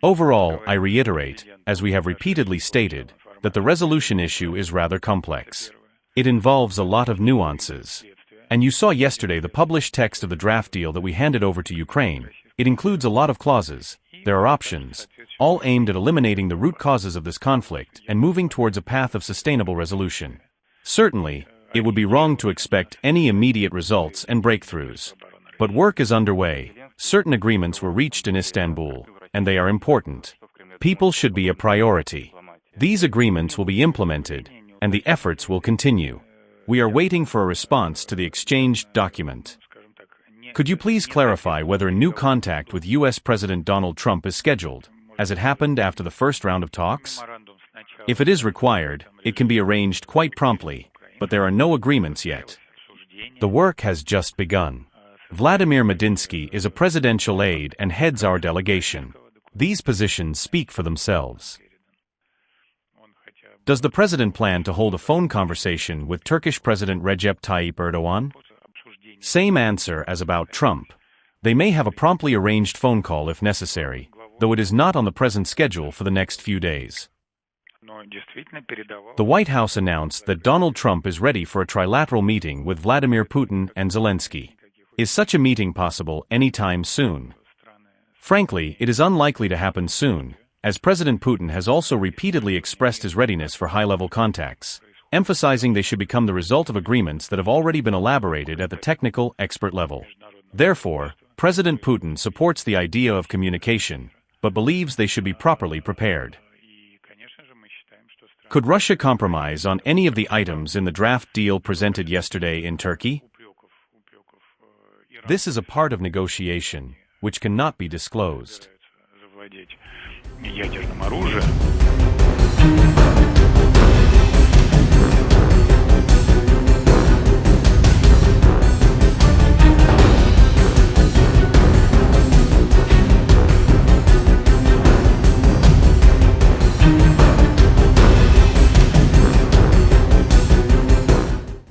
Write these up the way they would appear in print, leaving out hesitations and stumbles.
Overall, I reiterate, as we have repeatedly stated, that the resolution issue is rather complex. It involves a lot of nuances. And you saw yesterday the published text of the draft deal that we handed over to Ukraine. It includes a lot of clauses. There are options, all aimed at eliminating the root causes of this conflict and moving towards a path of sustainable resolution. Certainly, it would be wrong to expect any immediate results and breakthroughs. But work is underway. Certain agreements were reached in Istanbul, and they are important. People should be a priority. These agreements will be implemented, and the efforts will continue. We are waiting for a response to the exchanged document. Could you please clarify whether a new contact with U.S. President Donald Trump is scheduled, as it happened after the first round of talks? If it is required, it can be arranged quite promptly, but there are no agreements yet. The work has just begun. Vladimir Medinsky is a presidential aide and heads our delegation. These positions speak for themselves. Does the president plan to hold a phone conversation with Turkish President Recep Tayyip Erdogan? Same answer as about Trump. They may have a promptly arranged phone call if necessary, though it is not on the present schedule for the next few days. The White House announced that Donald Trump is ready for a trilateral meeting with Vladimir Putin and Zelenskyy. Is such a meeting possible anytime soon? Frankly, it is unlikely to happen soon, as President Putin has also repeatedly expressed his readiness for high-level contacts, emphasizing they should become the result of agreements that have already been elaborated at the technical, expert level. Therefore, President Putin supports the idea of communication, but believes they should be properly prepared. Could Russia compromise on any of the items in the draft deal presented yesterday in Turkey? This is a part of negotiation, which cannot be disclosed.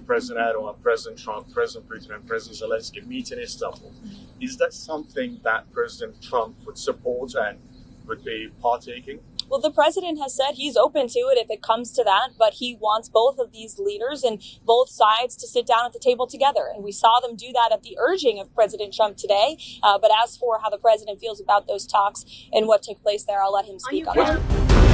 President Erdogan, President Trump, President Putin, and President Zelenskyy meet in Istanbul. Is that something that President Trump would support and would be partaking? Well, the president has said he's open to it if it comes to that, but he wants both of these leaders and both sides to sit down at the table together. And we saw them do that at the urging of President Trump today. But as for how the president feels about those talks and what took place there, I'll let him speak on that.